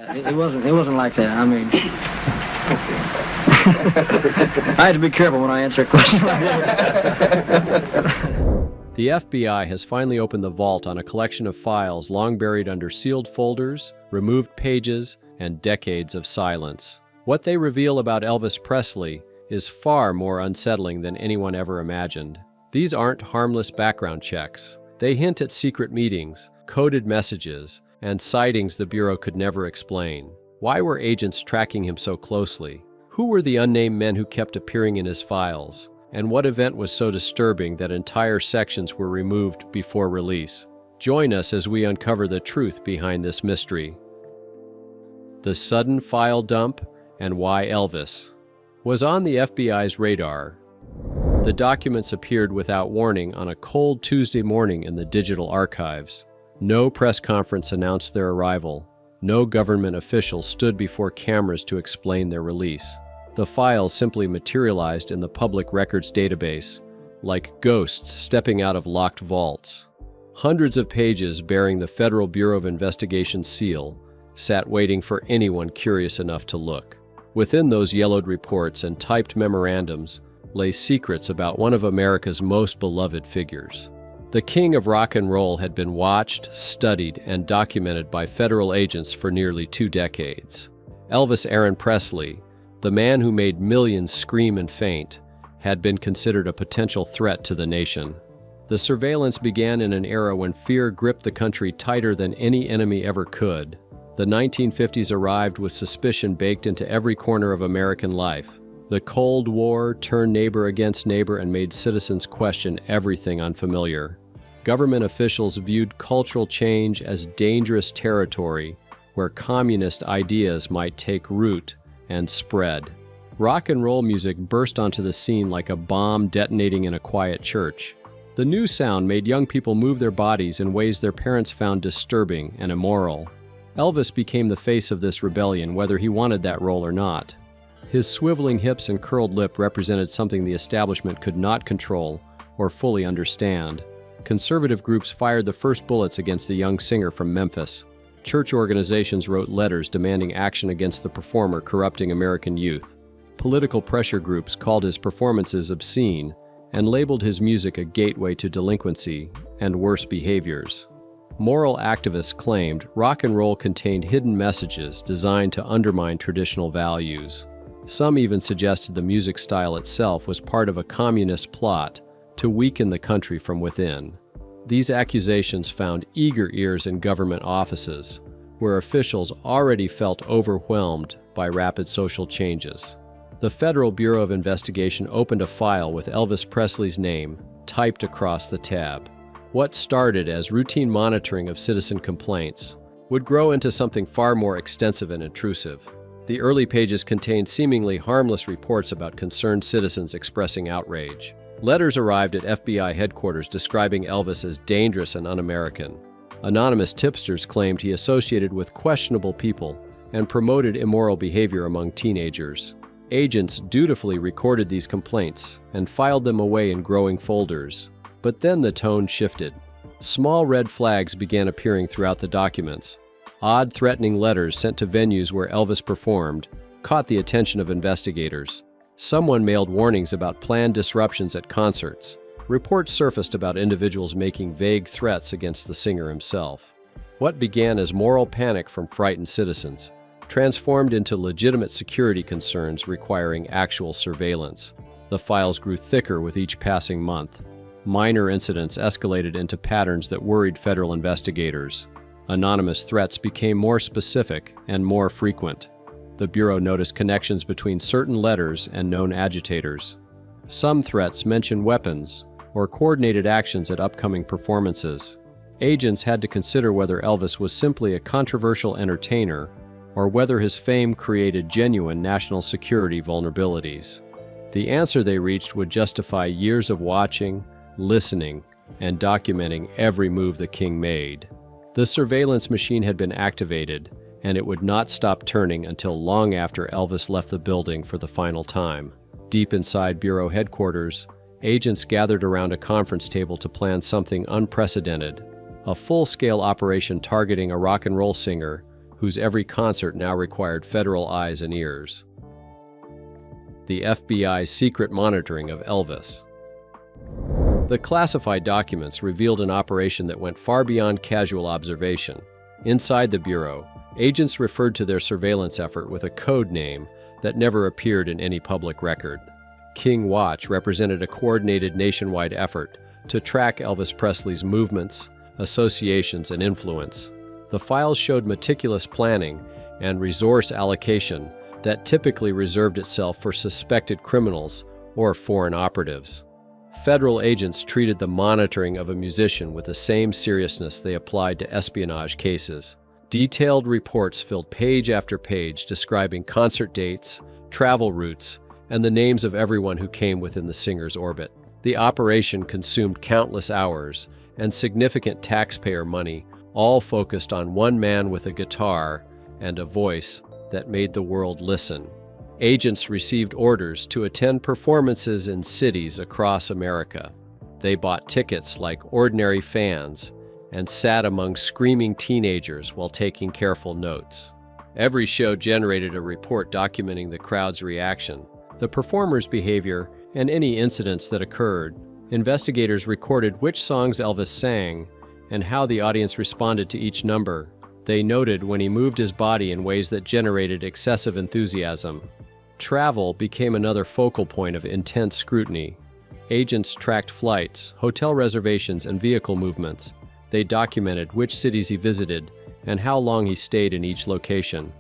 It wasn't like that. I mean, I had to be careful when I answer a question like that. The FBI has finally opened the vault on a collection of files long buried under sealed folders, removed pages, and decades of silence. What they reveal about Elvis Presley is far more unsettling than anyone ever imagined. These aren't harmless background checks. They hint at secret meetings, coded messages, and sightings the Bureau could never explain. Why were agents tracking him so closely? Who were the unnamed men who kept appearing in his files? And what event was so disturbing that entire sections were removed before release? Join us as we uncover the truth behind this mystery. The sudden file dump and why Elvis was on the FBI's radar. The documents appeared without warning on a cold Tuesday morning in the digital archives. No press conference announced their arrival. No government official stood before cameras to explain their release. The files simply materialized in the public records database, like ghosts stepping out of locked vaults. Hundreds of pages bearing the Federal Bureau of Investigation seal sat waiting for anyone curious enough to look. Within those yellowed reports and typed memorandums lay secrets about one of America's most beloved figures. The king of rock and roll had been watched, studied, and documented by federal agents for nearly 2 decades. Elvis Aaron Presley, the man who made millions scream and faint, had been considered a potential threat to the nation. The surveillance began in an era when fear gripped the country tighter than any enemy ever could. The 1950s arrived with suspicion baked into every corner of American life. The Cold War turned neighbor against neighbor and made citizens question everything unfamiliar. Government officials viewed cultural change as dangerous territory where communist ideas might take root and spread. Rock and roll music burst onto the scene like a bomb detonating in a quiet church. The new sound made young people move their bodies in ways their parents found disturbing and immoral. Elvis became the face of this rebellion, whether he wanted that role or not. His swiveling hips and curled lip represented something the establishment could not control or fully understand. Conservative groups fired the first bullets against the young singer from Memphis. Church organizations wrote letters demanding action against the performer corrupting American youth. Political pressure groups called his performances obscene and labeled his music a gateway to delinquency and worse behaviors. Moral activists claimed rock and roll contained hidden messages designed to undermine traditional values. Some even suggested the music style itself was part of a communist plot to weaken the country from within. These accusations found eager ears in government offices, where officials already felt overwhelmed by rapid social changes. The Federal Bureau of Investigation opened a file with Elvis Presley's name typed across the tab. What started as routine monitoring of citizen complaints would grow into something far more extensive and intrusive. The early pages contained seemingly harmless reports about concerned citizens expressing outrage. Letters arrived at FBI headquarters describing Elvis as dangerous and un-American. Anonymous tipsters claimed he associated with questionable people and promoted immoral behavior among teenagers. Agents dutifully recorded these complaints and filed them away in growing folders. But then the tone shifted. Small red flags began appearing throughout the documents. Odd, threatening letters sent to venues where Elvis performed caught the attention of investigators. Someone mailed warnings about planned disruptions at concerts. Reports surfaced about individuals making vague threats against the singer himself. What began as moral panic from frightened citizens transformed into legitimate security concerns requiring actual surveillance. The files grew thicker with each passing month. Minor incidents escalated into patterns that worried federal investigators. Anonymous threats became more specific and more frequent. The Bureau noticed connections between certain letters and known agitators. Some threats mentioned weapons or coordinated actions at upcoming performances. Agents had to consider whether Elvis was simply a controversial entertainer or whether his fame created genuine national security vulnerabilities. The answer they reached would justify years of watching, listening, and documenting every move the king made. The surveillance machine had been activated, and it would not stop turning until long after Elvis left the building for the final time. Deep inside Bureau headquarters, agents gathered around a conference table to plan something unprecedented, a full-scale operation targeting a rock and roll singer whose every concert now required federal eyes and ears. The FBI's secret monitoring of Elvis. The classified documents revealed an operation that went far beyond casual observation. Inside the Bureau, agents referred to their surveillance effort with a code name that never appeared in any public record. King Watch represented a coordinated nationwide effort to track Elvis Presley's movements, associations, and influence. The files showed meticulous planning and resource allocation that typically reserved itself for suspected criminals or foreign operatives. Federal agents treated the monitoring of a musician with the same seriousness they applied to espionage cases. Detailed reports filled page after page describing concert dates, travel routes, and the names of everyone who came within the singer's orbit. The operation consumed countless hours and significant taxpayer money, all focused on one man with a guitar and a voice that made the world listen. Agents received orders to attend performances in cities across America. They bought tickets like ordinary fans and sat among screaming teenagers while taking careful notes. Every show generated a report documenting the crowd's reaction, the performer's behavior, and any incidents that occurred. Investigators recorded which songs Elvis sang and how the audience responded to each number. They noted when he moved his body in ways that generated excessive enthusiasm. Travel became another focal point of intense scrutiny. Agents tracked flights, hotel reservations, and vehicle movements. They documented which cities he visited and how long he stayed in each location.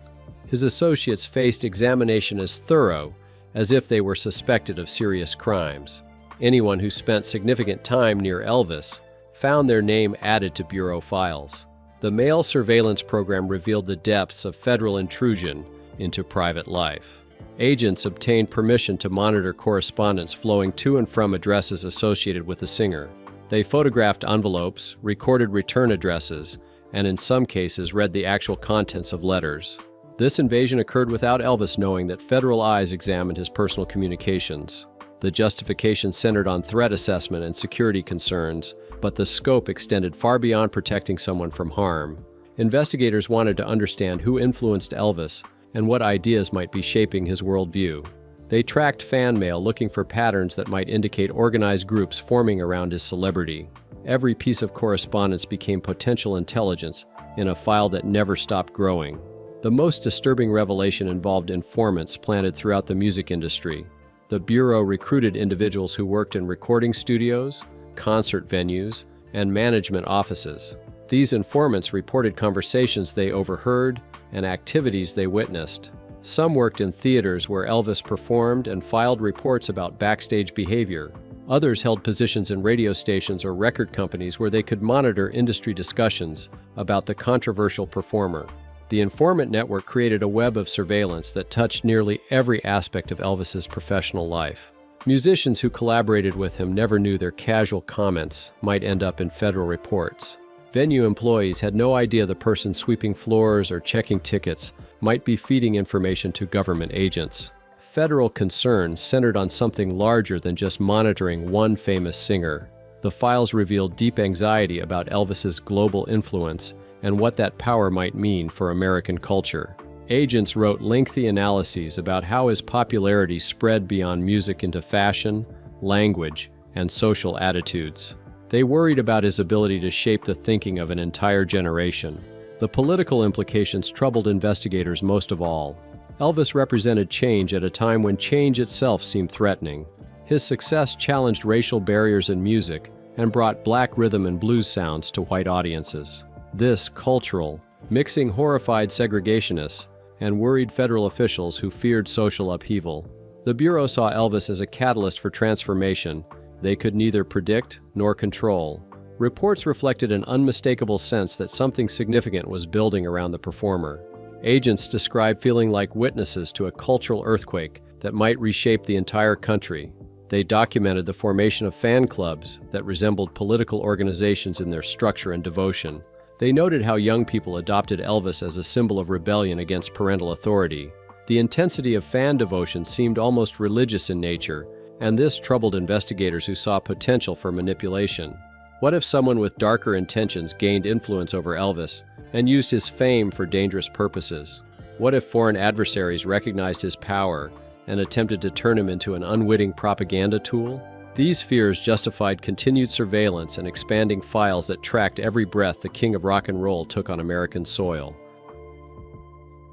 His associates faced examination as thorough as if they were suspected of serious crimes. Anyone who spent significant time near Elvis found their name added to Bureau files. The mail surveillance program revealed the depths of federal intrusion into private life. Agents obtained permission to monitor correspondence flowing to and from addresses associated with the singer. They photographed envelopes, recorded return addresses, and in some cases read the actual contents of letters. This invasion occurred without Elvis knowing that federal eyes examined his personal communications. The justification centered on threat assessment and security concerns, but the scope extended far beyond protecting someone from harm. Investigators wanted to understand who influenced Elvis and what ideas might be shaping his worldview. They tracked fan mail looking for patterns that might indicate organized groups forming around his celebrity. Every piece of correspondence became potential intelligence in a file that never stopped growing. The most disturbing revelation involved informants planted throughout the music industry. The Bureau recruited individuals who worked in recording studios, concert venues, and management offices. These informants reported conversations they overheard and activities they witnessed. Some worked in theaters where Elvis performed and filed reports about backstage behavior. Others held positions in radio stations or record companies where they could monitor industry discussions about the controversial performer. The informant network created a web of surveillance that touched nearly every aspect of Elvis's professional life. Musicians who collaborated with him never knew their casual comments might end up in federal reports. Venue employees had no idea the person sweeping floors or checking tickets might be feeding information to government agents. Federal concern centered on something larger than just monitoring one famous singer. The files revealed deep anxiety about Elvis's global influence and what that power might mean for American culture. Agents wrote lengthy analyses about how his popularity spread beyond music into fashion, language, and social attitudes. They worried about his ability to shape the thinking of an entire generation. The political implications troubled investigators most of all. Elvis represented change at a time when change itself seemed threatening. His success challenged racial barriers in music and brought black rhythm and blues sounds to white audiences. This cultural mixing horrified segregationists and worried federal officials who feared social upheaval. The Bureau saw Elvis as a catalyst for transformation they could neither predict nor control. Reports reflected an unmistakable sense that something significant was building around the performer. Agents described feeling like witnesses to a cultural earthquake that might reshape the entire country. They documented the formation of fan clubs that resembled political organizations in their structure and devotion. They noted how young people adopted Elvis as a symbol of rebellion against parental authority. The intensity of fan devotion seemed almost religious in nature, and this troubled investigators who saw potential for manipulation. What if someone with darker intentions gained influence over Elvis and used his fame for dangerous purposes? What if foreign adversaries recognized his power and attempted to turn him into an unwitting propaganda tool? These fears justified continued surveillance and expanding files that tracked every breath the king of rock and roll took on American soil.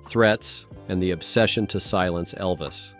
Threats and the obsession to silence Elvis.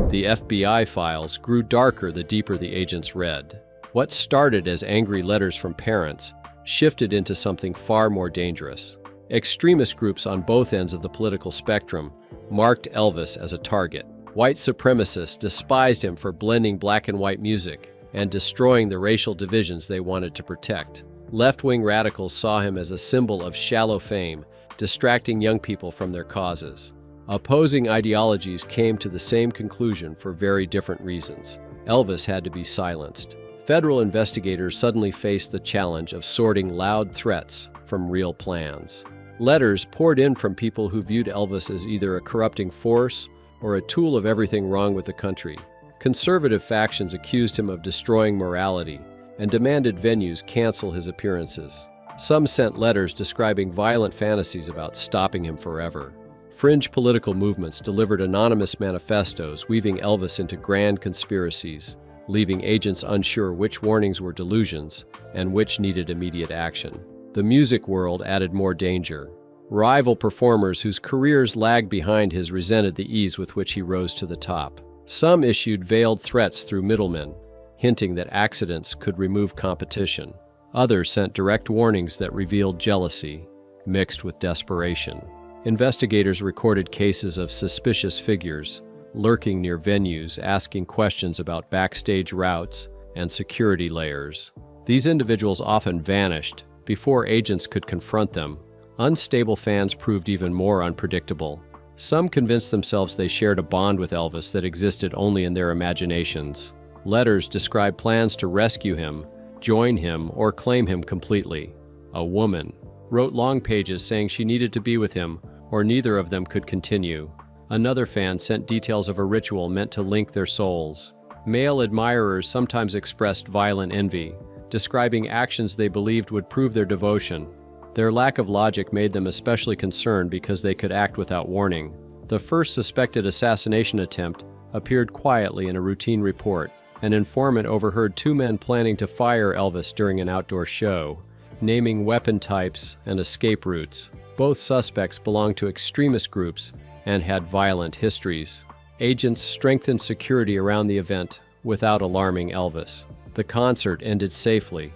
The FBI files grew darker the deeper the agents read. What started as angry letters from parents shifted into something far more dangerous. Extremist groups on both ends of the political spectrum marked Elvis as a target. White supremacists despised him for blending black and white music and destroying the racial divisions they wanted to protect. Left-wing radicals saw him as a symbol of shallow fame, distracting young people from their causes. Opposing ideologies came to the same conclusion for very different reasons. Elvis had to be silenced. Federal investigators suddenly faced the challenge of sorting loud threats from real plans. Letters poured in from people who viewed Elvis as either a corrupting force or a tool of everything wrong with the country. Conservative factions accused him of destroying morality and demanded venues cancel his appearances. Some sent letters describing violent fantasies about stopping him forever. Fringe political movements delivered anonymous manifestos weaving Elvis into grand conspiracies, leaving agents unsure which warnings were delusions and which needed immediate action. The music world added more danger. Rival performers whose careers lagged behind his resented the ease with which he rose to the top. Some issued veiled threats through middlemen, hinting that accidents could remove competition. Others sent direct warnings that revealed jealousy, mixed with desperation. Investigators recorded cases of suspicious figures, lurking near venues, asking questions about backstage routes and security layers. These individuals often vanished before agents could confront them. Unstable fans proved even more unpredictable. Some convinced themselves they shared a bond with Elvis that existed only in their imaginations. Letters described plans to rescue him, join him, or claim him completely. A woman wrote long pages saying she needed to be with him, or neither of them could continue. Another fan sent details of a ritual meant to link their souls. Male admirers sometimes expressed violent envy, describing actions they believed would prove their devotion. Their lack of logic made them especially concerned because they could act without warning. The first suspected assassination attempt appeared quietly in a routine report. An informant overheard two men planning to fire Elvis during an outdoor show, naming weapon types and escape routes. Both suspects belonged to extremist groups and had violent histories. Agents strengthened security around the event without alarming Elvis. The concert ended safely,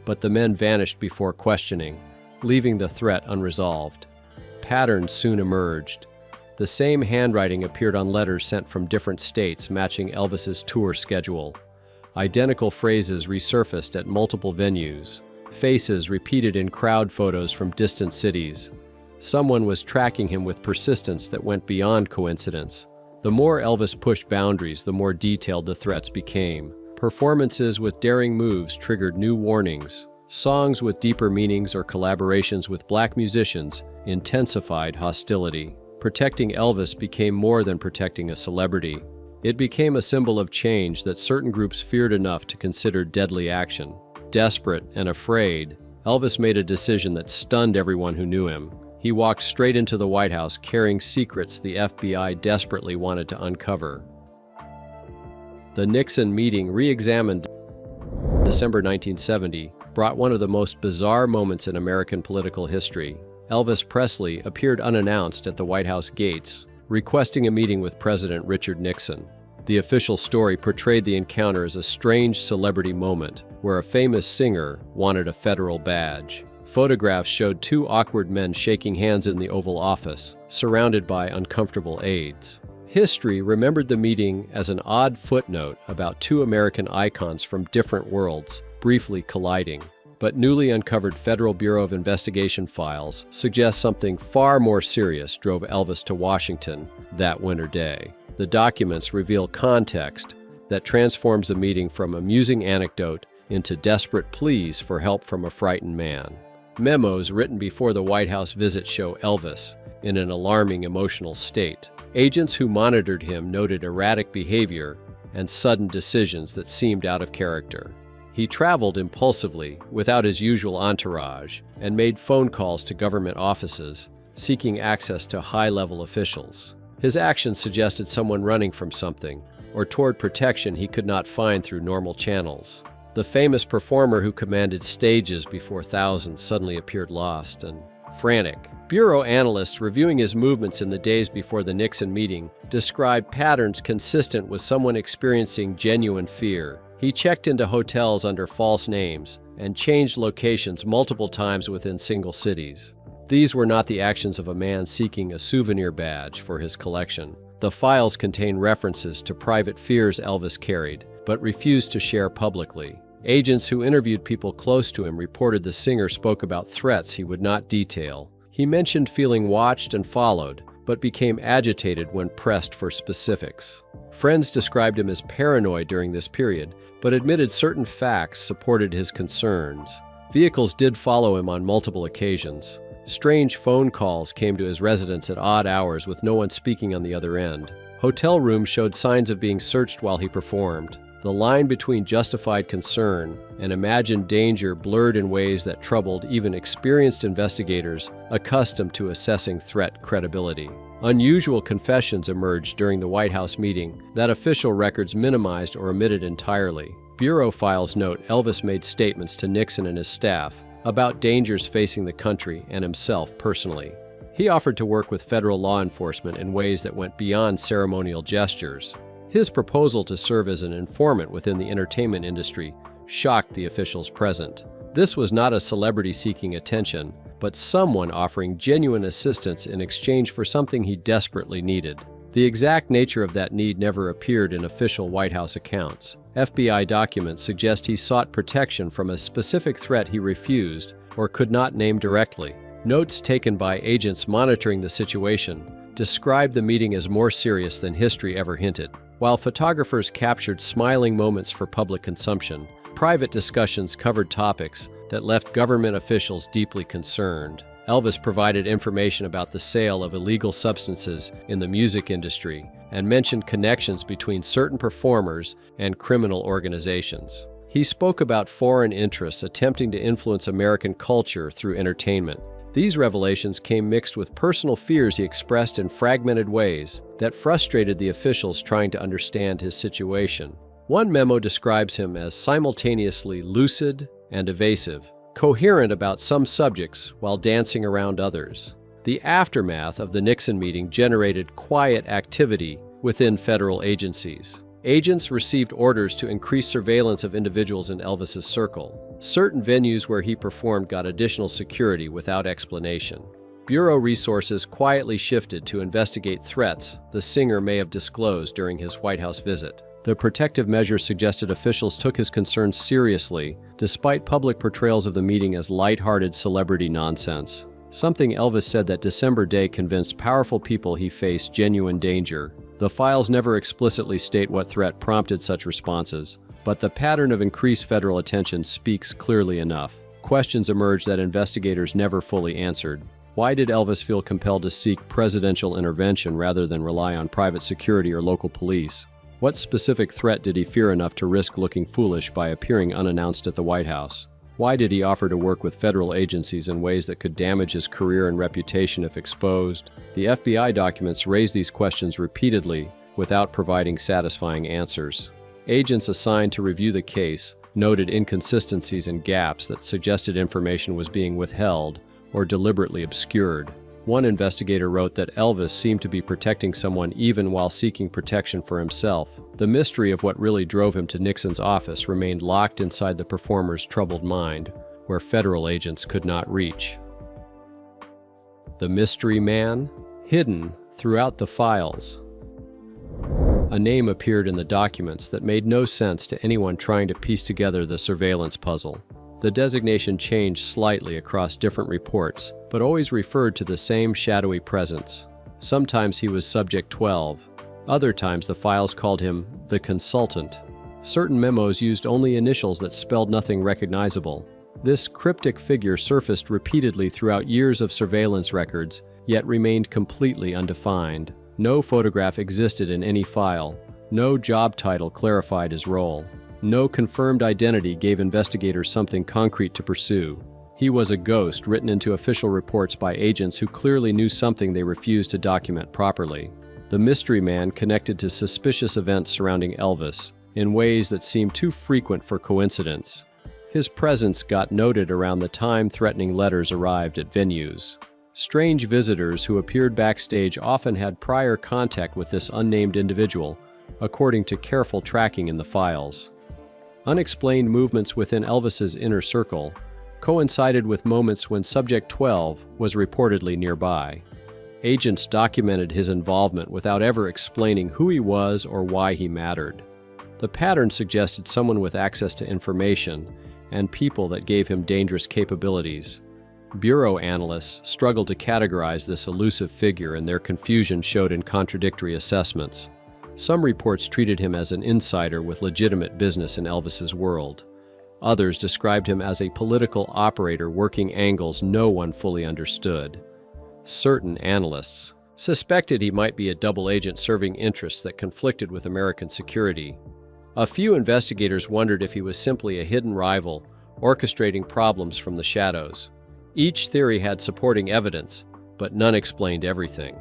but the men vanished before questioning, leaving the threat unresolved. Patterns soon emerged. The same handwriting appeared on letters sent from different states matching Elvis's tour schedule. Identical phrases resurfaced at multiple venues. Faces repeated in crowd photos from distant cities. Someone was tracking him with persistence that went beyond coincidence. The more Elvis pushed boundaries, the more detailed the threats became. Performances with daring moves triggered new warnings. Songs with deeper meanings or collaborations with black musicians intensified hostility. Protecting Elvis became more than protecting a celebrity. It became a symbol of change that certain groups feared enough to consider deadly action. Desperate and afraid, Elvis made a decision that stunned everyone who knew him. He walked straight into the White House carrying secrets the FBI desperately wanted to uncover. The Nixon meeting, re-examined in December 1970, brought one of the most bizarre moments in American political history. Elvis Presley appeared unannounced at the White House gates, requesting a meeting with President Richard Nixon. The official story portrayed the encounter as a strange celebrity moment, where a famous singer wanted a federal badge. Photographs showed two awkward men shaking hands in the Oval Office, surrounded by uncomfortable aides. History remembered the meeting as an odd footnote about two American icons from different worlds, briefly colliding. But newly uncovered Federal Bureau of Investigation files suggest something far more serious drove Elvis to Washington that winter day. The documents reveal context that transforms the meeting from amusing anecdote into desperate pleas for help from a frightened man. Memos written before the White House visit show Elvis in an alarming emotional state. Agents who monitored him noted erratic behavior and sudden decisions that seemed out of character. He traveled impulsively, without his usual entourage, and made phone calls to government offices, seeking access to high-level officials. His actions suggested someone running from something, or toward protection he could not find through normal channels. The famous performer who commanded stages before thousands suddenly appeared lost and frantic. Bureau analysts reviewing his movements in the days before the Nixon meeting described patterns consistent with someone experiencing genuine fear. He checked into hotels under false names and changed locations multiple times within single cities. These were not the actions of a man seeking a souvenir badge for his collection. The files contain references to private fears Elvis carried, but refused to share publicly. Agents who interviewed people close to him reported the singer spoke about threats he would not detail. He mentioned feeling watched and followed, but became agitated when pressed for specifics. Friends described him as paranoid during this period, but admitted certain facts supported his concerns. Vehicles did follow him on multiple occasions. Strange phone calls came to his residence at odd hours with no one speaking on the other end. Hotel rooms showed signs of being searched while he performed. The line between justified concern and imagined danger blurred in ways that troubled even experienced investigators accustomed to assessing threat credibility. Unusual confessions emerged during the White House meeting that official records minimized or omitted entirely. Bureau files note Elvis made statements to Nixon and his staff about dangers facing the country and himself personally. He offered to work with federal law enforcement in ways that went beyond ceremonial gestures. His proposal to serve as an informant within the entertainment industry shocked the officials present. This was not a celebrity seeking attention, but someone offering genuine assistance in exchange for something he desperately needed. The exact nature of that need never appeared in official White House accounts. FBI documents suggest he sought protection from a specific threat he refused or could not name directly. Notes taken by agents monitoring the situation describe the meeting as more serious than history ever hinted. While photographers captured smiling moments for public consumption, private discussions covered topics that left government officials deeply concerned. Elvis provided information about the sale of illegal substances in the music industry and mentioned connections between certain performers and criminal organizations. He spoke about foreign interests attempting to influence American culture through entertainment. These revelations came mixed with personal fears he expressed in fragmented ways that frustrated the officials trying to understand his situation. One memo describes him as simultaneously lucid and evasive, coherent about some subjects while dancing around others. The aftermath of the Nixon meeting generated quiet activity within federal agencies. Agents received orders to increase surveillance of individuals in Elvis's circle. Certain venues where he performed got additional security without explanation. Bureau resources quietly shifted to investigate threats the singer may have disclosed during his White House visit. The protective measures suggested officials took his concerns seriously, despite public portrayals of the meeting as lighthearted celebrity nonsense. Something Elvis said that December day convinced powerful people he faced genuine danger. The files never explicitly state what threat prompted such responses, but the pattern of increased federal attention speaks clearly enough. Questions emerged that investigators never fully answered. Why did Elvis feel compelled to seek presidential intervention rather than rely on private security or local police? What specific threat did he fear enough to risk looking foolish by appearing unannounced at the White House? Why did he offer to work with federal agencies in ways that could damage his career and reputation if exposed? The FBI documents raise these questions repeatedly without providing satisfying answers. Agents assigned to review the case noted inconsistencies and gaps that suggested information was being withheld or deliberately obscured. One investigator wrote that Elvis seemed to be protecting someone even while seeking protection for himself. The mystery of what really drove him to Nixon's office remained locked inside the performer's troubled mind, where federal agents could not reach. The mystery man? Hidden throughout the files. A name appeared in the documents that made no sense to anyone trying to piece together the surveillance puzzle. The designation changed slightly across different reports, but always referred to the same shadowy presence. Sometimes he was Subject 12. Other times the files called him the consultant. Certain memos used only initials that spelled nothing recognizable. This cryptic figure surfaced repeatedly throughout years of surveillance records, yet remained completely undefined. No photograph existed in any file. No job title clarified his role. No confirmed identity gave investigators something concrete to pursue. He was a ghost written into official reports by agents who clearly knew something they refused to document properly. The mystery man connected to suspicious events surrounding Elvis in ways that seemed too frequent for coincidence. His presence got noted around the time threatening letters arrived at venues. Strange visitors who appeared backstage often had prior contact with this unnamed individual, according to careful tracking in the files. Unexplained movements within Elvis's inner circle coincided with moments when Subject 12 was reportedly nearby. Agents documented his involvement without ever explaining who he was or why he mattered. The pattern suggested someone with access to information and people that gave him dangerous capabilities. Bureau analysts struggled to categorize this elusive figure, and their confusion showed in contradictory assessments. Some reports treated him as an insider with legitimate business in Elvis's world. Others described him as a political operator working angles no one fully understood. Certain analysts suspected he might be a double agent serving interests that conflicted with American security. A few investigators wondered if he was simply a hidden rival, orchestrating problems from the shadows. Each theory had supporting evidence, but none explained everything.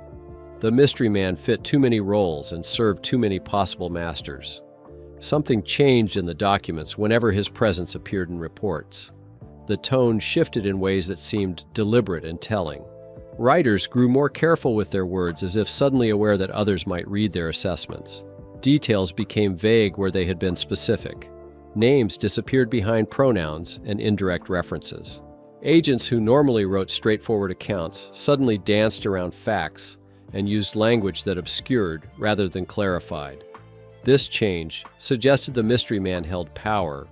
The mystery man fit too many roles and served too many possible masters. Something changed in the documents whenever his presence appeared in reports. The tone shifted in ways that seemed deliberate and telling. Writers grew more careful with their words, as if suddenly aware that others might read their assessments. Details became vague where they had been specific. Names disappeared behind pronouns and indirect references. Agents who normally wrote straightforward accounts suddenly danced around facts and used language that obscured rather than clarified. This change suggested the mystery man held power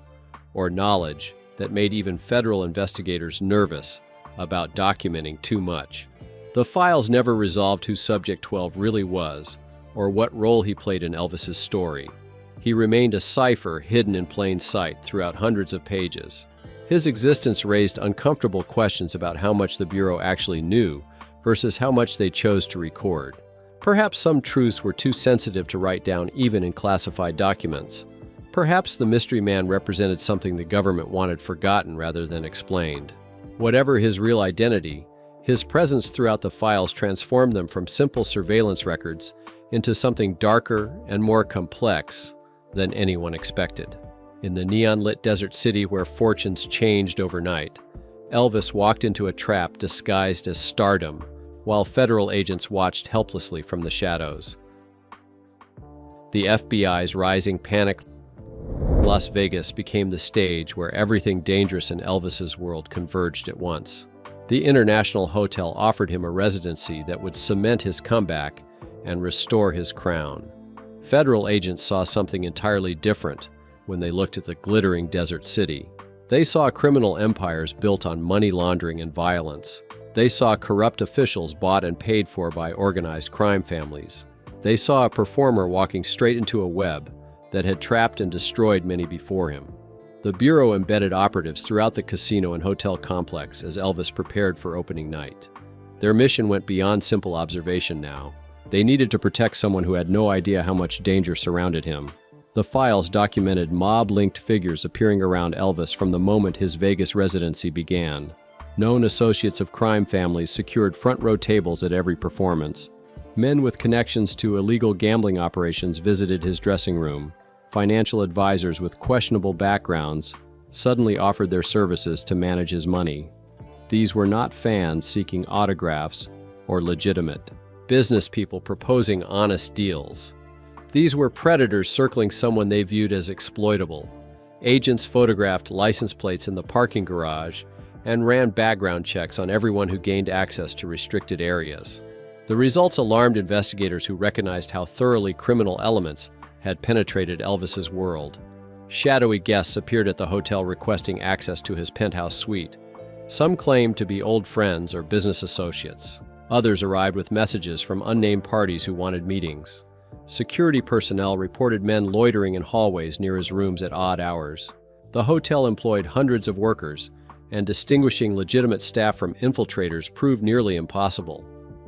or knowledge that made even federal investigators nervous about documenting too much. The files never resolved who Subject 12 really was or what role he played in Elvis's story. He remained a cipher hidden in plain sight throughout hundreds of pages. His existence raised uncomfortable questions about how much the Bureau actually knew versus how much they chose to record. Perhaps some truths were too sensitive to write down even in classified documents. Perhaps the mystery man represented something the government wanted forgotten rather than explained. Whatever his real identity, his presence throughout the files transformed them from simple surveillance records into something darker and more complex than anyone expected. In the neon-lit desert city where fortunes changed overnight, Elvis walked into a trap disguised as stardom, while federal agents watched helplessly from the shadows. The FBI's rising panic. Las Vegas became the stage where everything dangerous in Elvis's world converged at once. The International Hotel offered him a residency that would cement his comeback and restore his crown. Federal agents saw something entirely different when they looked at the glittering desert city. They saw criminal empires built on money laundering and violence. They saw corrupt officials bought and paid for by organized crime families. They saw a performer walking straight into a web that had trapped and destroyed many before him. The Bureau embedded operatives throughout the casino and hotel complex as Elvis prepared for opening night. Their mission went beyond simple observation now. They needed to protect someone who had no idea how much danger surrounded him. The files documented mob-linked figures appearing around Elvis from the moment his Vegas residency began. Known associates of crime families secured front-row tables at every performance. Men with connections to illegal gambling operations visited his dressing room. Financial advisors with questionable backgrounds suddenly offered their services to manage his money. These were not fans seeking autographs or legitimate business people proposing honest deals. These were predators circling someone they viewed as exploitable. Agents photographed license plates in the parking garage and ran background checks on everyone who gained access to restricted areas. The results alarmed investigators who recognized how thoroughly criminal elements had penetrated Elvis's world. Shadowy guests appeared at the hotel requesting access to his penthouse suite. Some claimed to be old friends or business associates. Others arrived with messages from unnamed parties who wanted meetings. Security personnel reported men loitering in hallways near his rooms at odd hours. The hotel employed hundreds of workers, and distinguishing legitimate staff from infiltrators proved nearly impossible.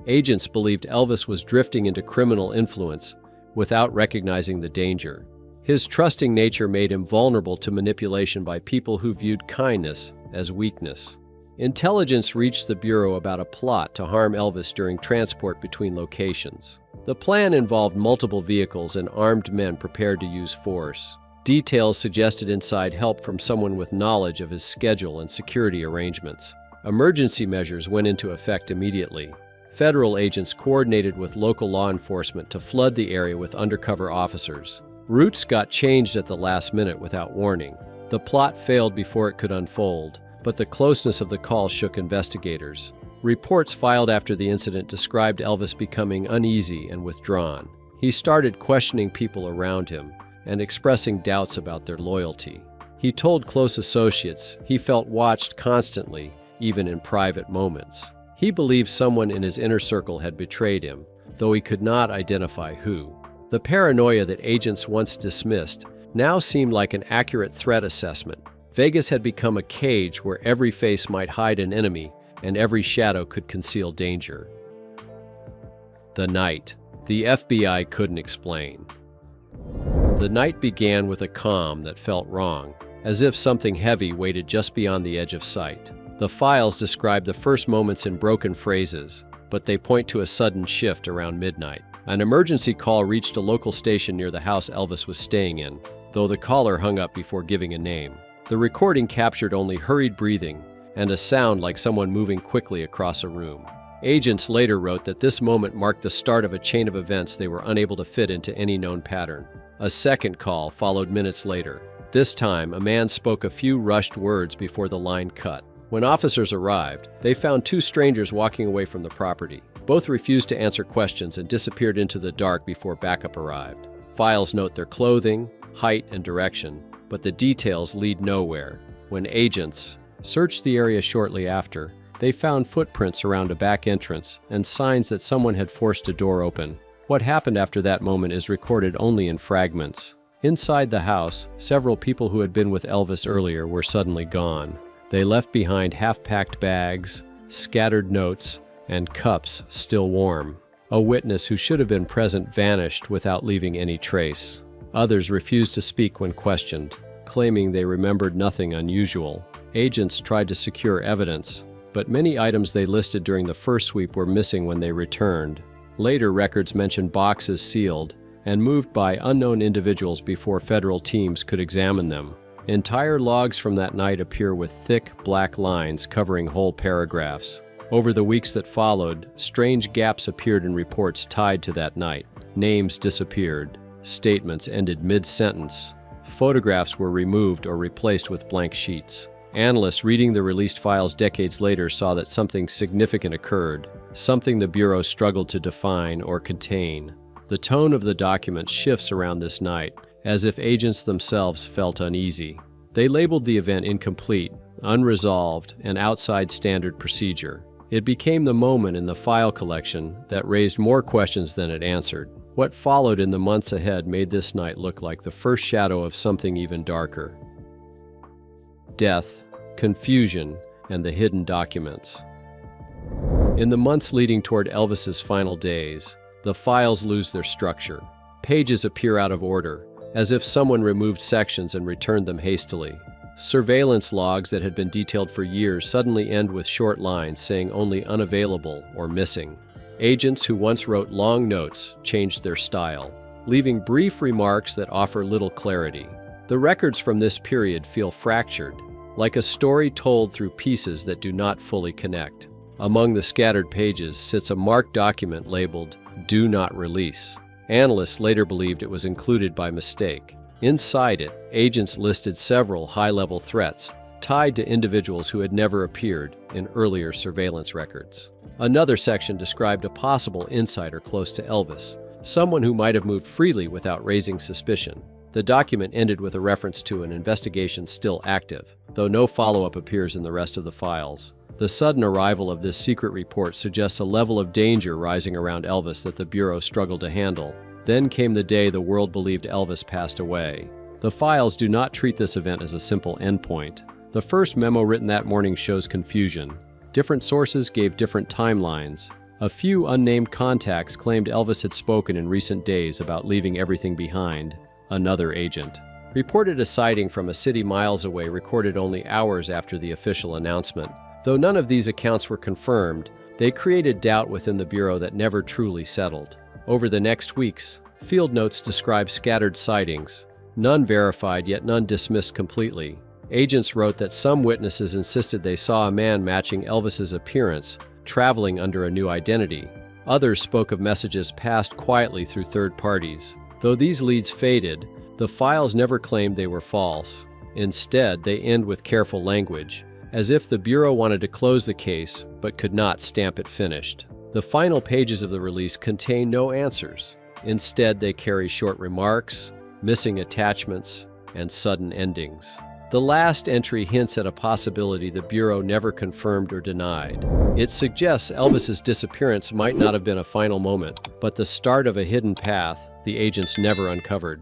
Agents believed Elvis was drifting into criminal influence without recognizing the danger. His trusting nature made him vulnerable to manipulation by people who viewed kindness as weakness. Intelligence reached the Bureau about a plot to harm Elvis during transport between locations. The plan involved multiple vehicles and armed men prepared to use force. Details suggested inside help from someone with knowledge of his schedule and security arrangements. Emergency measures went into effect immediately. Federal agents coordinated with local law enforcement to flood the area with undercover officers. Routes got changed at the last minute without warning. The plot failed before it could unfold, but the closeness of the call shook investigators. Reports filed after the incident described Elvis becoming uneasy and withdrawn. He started questioning people around him and expressing doubts about their loyalty. He told close associates he felt watched constantly, even in private moments. He believed someone in his inner circle had betrayed him, though he could not identify who. The paranoia that agents once dismissed now seemed like an accurate threat assessment. Vegas had become a cage where every face might hide an enemy and every shadow could conceal danger. The night. The FBI couldn't explain. The night began with a calm that felt wrong, as if something heavy waited just beyond the edge of sight. The files describe the first moments in broken phrases, but they point to a sudden shift around midnight. An emergency call reached a local station near the house Elvis was staying in, though the caller hung up before giving a name. The recording captured only hurried breathing and a sound like someone moving quickly across a room. Agents later wrote that this moment marked the start of a chain of events they were unable to fit into any known pattern. A second call followed minutes later. This time, a man spoke a few rushed words before the line cut. When officers arrived, they found two strangers walking away from the property. Both refused to answer questions and disappeared into the dark before backup arrived. Files note their clothing, height, and direction, but the details lead nowhere. When agents searched the area shortly after, they found footprints around a back entrance and signs that someone had forced a door open. What happened after that moment is recorded only in fragments. Inside the house, several people who had been with Elvis earlier were suddenly gone. They left behind half-packed bags, scattered notes, and cups still warm. A witness who should have been present vanished without leaving any trace. Others refused to speak when questioned, claiming they remembered nothing unusual. Agents tried to secure evidence, but many items they listed during the first sweep were missing when they returned. Later records mentioned boxes sealed and moved by unknown individuals before federal teams could examine them. Entire logs from that night appear with thick black lines covering whole paragraphs. Over the weeks that followed, strange gaps appeared in reports tied to that night. Names disappeared. Statements ended mid-sentence. Photographs were removed or replaced with blank sheets. Analysts reading the released files decades later saw that something significant occurred, something the Bureau struggled to define or contain. The tone of the document shifts around this night, as if agents themselves felt uneasy. They labeled the event incomplete, unresolved, and outside standard procedure. It became the moment in the file collection that raised more questions than it answered. What followed in the months ahead made this night look like the first shadow of something even darker. Death, confusion, and the hidden documents. In the months leading toward Elvis's final days, the files lose their structure. Pages appear out of order, as if someone removed sections and returned them hastily. Surveillance logs that had been detailed for years suddenly end with short lines saying only unavailable or missing. Agents who once wrote long notes changed their style, leaving brief remarks that offer little clarity. The records from this period feel fractured, like a story told through pieces that do not fully connect. Among the scattered pages sits a marked document labeled "Do Not Release." Analysts later believed it was included by mistake. Inside it, agents listed several high-level threats tied to individuals who had never appeared in earlier surveillance records. Another section described a possible insider close to Elvis, someone who might have moved freely without raising suspicion. The document ended with a reference to an investigation still active, though no follow-up appears in the rest of the files. The sudden arrival of this secret report suggests a level of danger rising around Elvis that the Bureau struggled to handle. Then came the day the world believed Elvis passed away. The files do not treat this event as a simple endpoint. The first memo written that morning shows confusion. Different sources gave different timelines. A few unnamed contacts claimed Elvis had spoken in recent days about leaving everything behind. another agent, reported a sighting from a city miles away recorded only hours after the official announcement. Though none of these accounts were confirmed, they created doubt within the Bureau that never truly settled. Over the next weeks, field notes describe scattered sightings, none verified yet none dismissed completely. Agents wrote that some witnesses insisted they saw a man matching Elvis's appearance, traveling under a new identity. Others spoke of messages passed quietly through third parties. Though these leads faded, the files never claimed they were false. Instead, they end with careful language, as if the Bureau wanted to close the case but could not stamp it finished. The final pages of the release contain no answers. Instead, they carry short remarks, missing attachments, and sudden endings. The last entry hints at a possibility the Bureau never confirmed or denied. It suggests Elvis's disappearance might not have been a final moment, but the start of a hidden path the agents never uncovered.